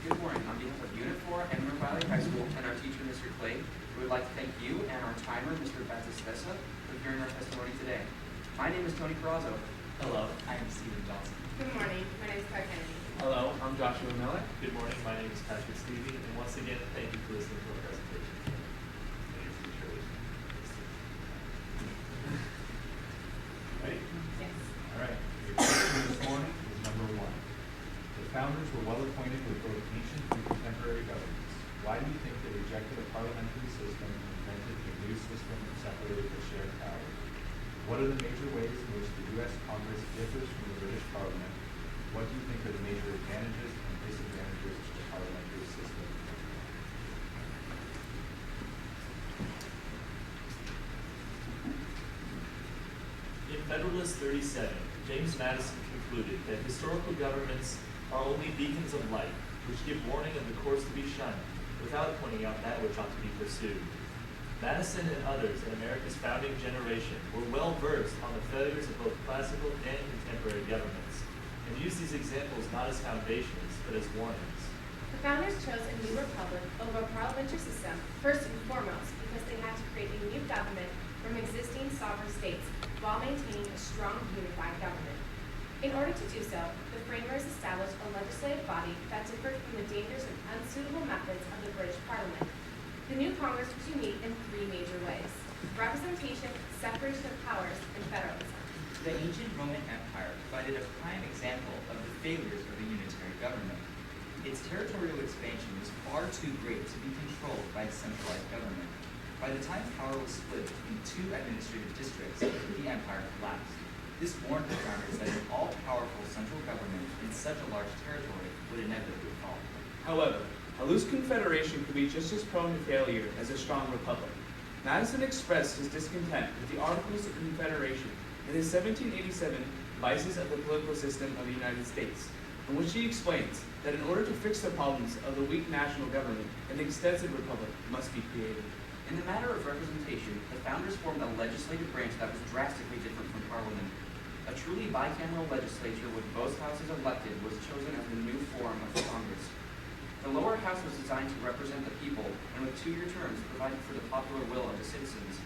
Good morning. On behalf of Unit 4 and Mill Valley High School and our teacher, Mr. Clay, we would like to thank you and our timer, Mr. Batistessa, for hearing our testimony today. My name is Tony Carrazzo. Hello, I am Stephen Johnson. Good morning. My name is Claire Kennedy. Hello, I'm Joshua Miller. Good morning, my name is Patrick Stevie, and once again, thank you for listening to our presentation. Ready? Yes. All right. Your question this morning is number 1. The founders were well acquainted with both ancient and contemporary governments. Why do you think they rejected a parliamentary system and invented a new system that separated the shared power? What are the major ways in which the U.S. Congress differs from the British Parliament? What do you think are the major advantages and disadvantages of the parliamentary system? In Federalist 37, James Madison concluded that historical governments are only beacons of light, which give warning of the course to be shunned, without pointing out that which ought to be pursued. Madison and others in America's founding generation were well versed on the failures of both classical and contemporary governments, and used these examples not as foundations, but as warnings. The founders chose a new republic over a parliamentary system, first and foremost because they had to create a new government from existing sovereign states while maintaining a strong unified government. In order to do so, the framers established a legislative body that differed from the dangerous and unsuitable methods of the British Parliament. The new Congress was unique in 3 major ways: representation, separation of powers, and federalism. The ancient Roman Empire provided a prime example of the failures of a unitary government. Its territorial expansion was far too great to be controlled by a centralized government. By the time power was split between 2 administrative districts, the empire collapsed. This warned the founders that an all-powerful central government in such a large territory would inevitably fall. However, a loose confederation could be just as prone to failure as a strong republic. Madison expressed his discontent with the Articles of Confederation in his 1787 Vices of the Political System of the United States, in which he explains that in order to fix the problems of the weak national government, an extensive republic must be created. In the matter of representation, the founders formed a legislative branch that was drastically different from Parliament. A truly bicameral legislature with both houses elected was chosen as the new form of Congress. The lower house was designed to represent the people, and with 2-year terms provided for the popular will of the citizens.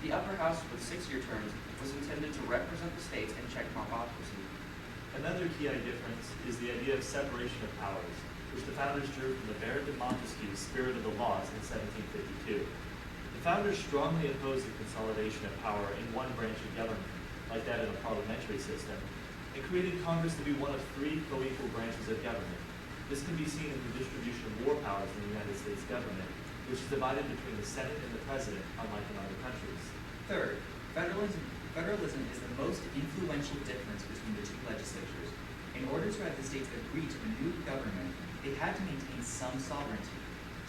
The upper house, with 6-year terms, was intended to represent the states and check mobocracy. Another key difference is the idea of separation of powers, which the founders drew from the Baron de Montesquieu's Spirit of the Laws in 1752. The founders strongly opposed the consolidation of power in one branch of government, like that of a parliamentary system, and created Congress to be one of 3 co-equal branches of government. This can be seen in the distribution of war powers in the United States government, which is divided between the Senate and the President, unlike in other countries. Third, federalism is the most influential difference between the 2 legislatures. In order to have the states agree to a new government, they had to maintain some sovereignty.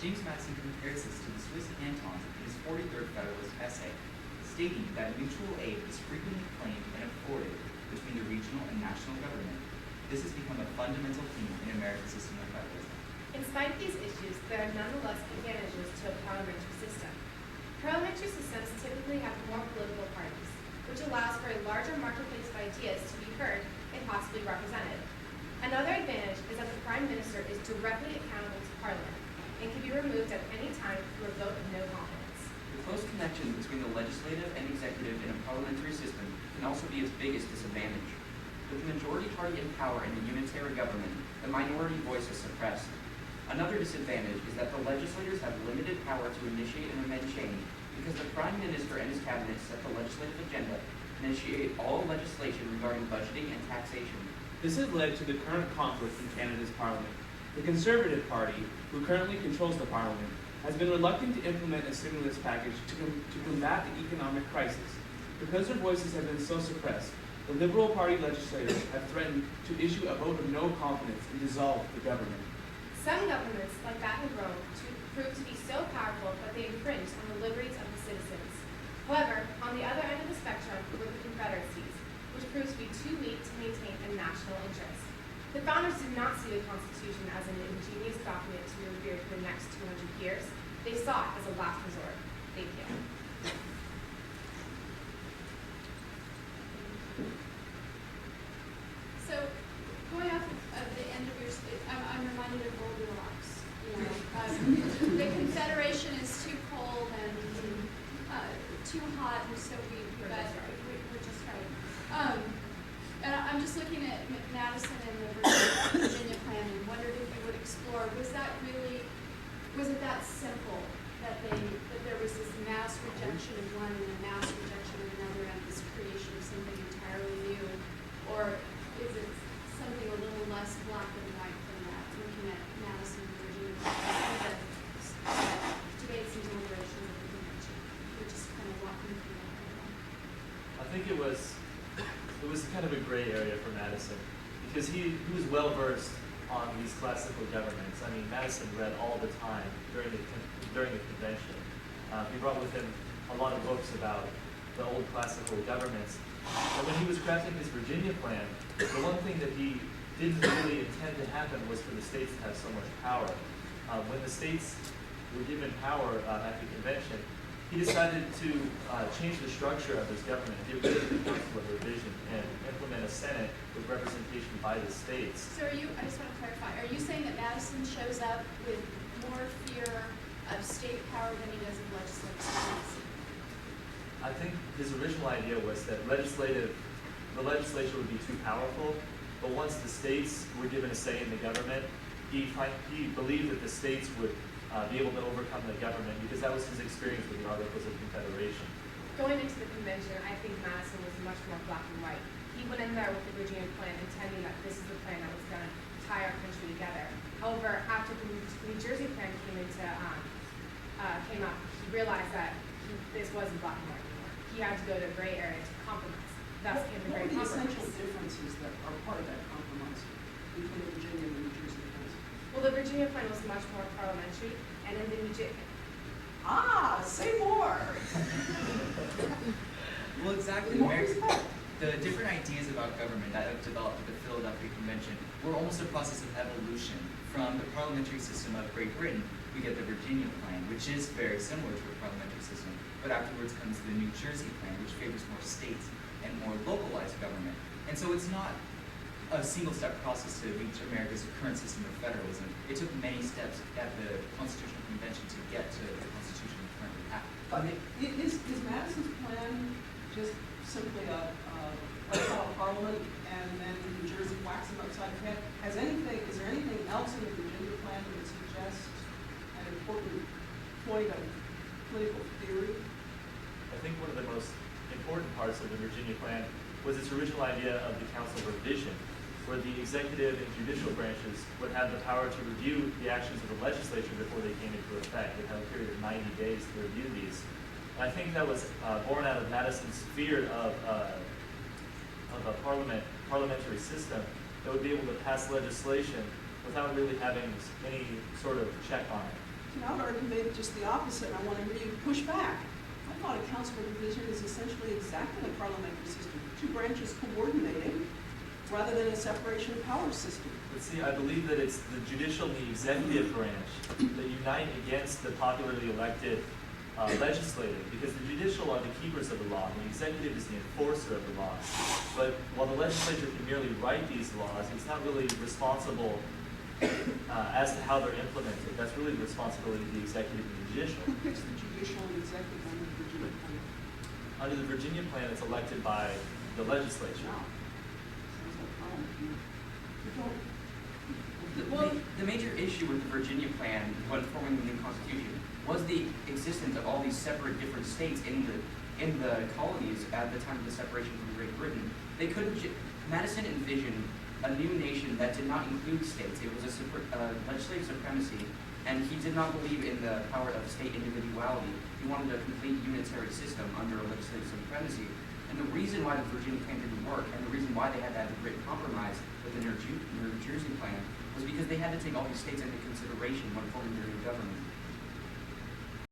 James Madison compares this to the Swiss cantons in his 43rd Federalist essay, stating that mutual aid is frequently claimed and afforded between the regional and national government. This has become a fundamental theme in America's system of federalism. In spite of these issues, there are nonetheless advantages to a parliamentary system. Parliamentary systems typically have more political parties, which allows for a larger marketplace of ideas to be heard and possibly represented. Another advantage is that the Prime Minister is directly accountable to Parliament and can be removed at any time through a vote of no confidence. The close connection between the legislative and executive in a parliamentary system can also be its biggest disadvantage. With the majority party in power in a unitary government, the minority voice is suppressed. Another disadvantage is that the legislators have limited power to initiate and amend change because the Prime Minister and his cabinet set the legislative agenda and initiate all legislation regarding budgeting and taxation. This has led to the current conflict in Canada's Parliament. The Conservative Party, who currently controls the Parliament, has been reluctant to implement a stimulus package to combat the economic crisis. Because their voices have been so suppressed, the Liberal Party legislators have threatened to issue a vote of no confidence and dissolve the government. Some governments, like that in Rome, prove to be so powerful that they infringe on the liberties of the citizens. However, on the other end of the spectrum were the confederacies, which proved to be too weak to maintain a national interest. The founders did not see the Constitution as an ingenious document to be revered for the next 200 years. They saw it as a last resort. Thank you. So, going off of the end of your, I'm reminded of Goldilocks. or was it that simple that there was this mass rejection of one and a mass rejection of another and this creation of something entirely new? Or is it something a little less black and white than that, looking at Madison and Virginia, the debates and deliberations of the convention? We're just kind of walking through that right now. I think it was kind of a gray area for Madison because he was well versed on these classical governments. I mean, Madison read all the time during the convention. He brought with him a lot of books about the old classical governments. And when he was crafting his Virginia plan, the one thing that he didn't really intend to happen was for the states to have so much power. When the states were given power at the convention, he decided to change the structure of his government, get rid of the Council of Revision, and implement a Senate with representation by the states. So I just want to clarify, are you saying that Madison shows up with more fear of state power than he does of legislative supremacy? I think his original idea was that the legislature would be too powerful, but once the states were given a say in the government, he believed that the states would be able to overcome the government because that was his experience with the Articles of Confederation. Going into the convention, I think Madison was much more black and white. He went in there with the Virginia plan intending that this is the plan that was going to tie our country together. However, after the New Jersey plan came up, he realized that this wasn't black and white anymore. He had to go to a gray area to compromise. Thus came the What Great are the Compromise. essential differences that are part of that compromise between the Virginia and the New Jersey plans? Well, the Virginia plan was much more parliamentary, and in the New Jersey, Say more! Well, exactly. What was that? The different ideas about government that have developed at the Philadelphia Convention were almost a process of evolution. From the parliamentary system of Great Britain, we get the Virginia plan, which is very similar to a parliamentary system, but afterwards comes the New Jersey plan, which favors more states and more localized government. And so it's not a single-step process to reach America's current system of federalism. It took many steps at the Constitutional Convention to get to the Constitution we currently have. Is Madison's plan just simply a parliament and then New Jersey whacks him upside the head? Is there anything else in the Virginia plan that would suggest an important point of political theory? I think one of the most important parts of the Virginia plan was its original idea of the Council of Revision, where the executive and judicial branches would have the power to review the actions of the legislature before they came into effect. They'd have a period of 90 days to review these. And I think that was born out of Madison's fear of a parliamentary system that would be able to pass legislation without really having any sort of check on it. I would argue maybe just the opposite, and I want to hear you push back. I thought a council of revision is essentially exactly a parliamentary system, two branches coordinating rather than a separation of powers system. But see, I believe that it's the judicial and the executive branch that unite against the popularly elected legislative, because the judicial are the keepers of the law, and the executive is the enforcer of the law. But while the legislature can merely write these laws, it's not really responsible as to how they're implemented. That's really the responsibility of the executive and the judicial. Who picks the judicial and executive under the Virginia plan? Under the Virginia plan, it's elected by the legislature. Wow. Sounds like parliament to me. You don't- The major issue with the Virginia plan when forming the new Constitution was the existence of all these separate different states in the colonies at the time of the separation from Great Britain. They couldn't. Madison envisioned a new nation that did not include states. It was a legislative supremacy, and he did not believe in the power of state individuality. He wanted a complete unitary system under a legislative supremacy. And the reason why the Virginia plan didn't work, and the reason why they had to have a great compromise with the New Jersey plan, was because they had to take all these states into consideration when forming their new government.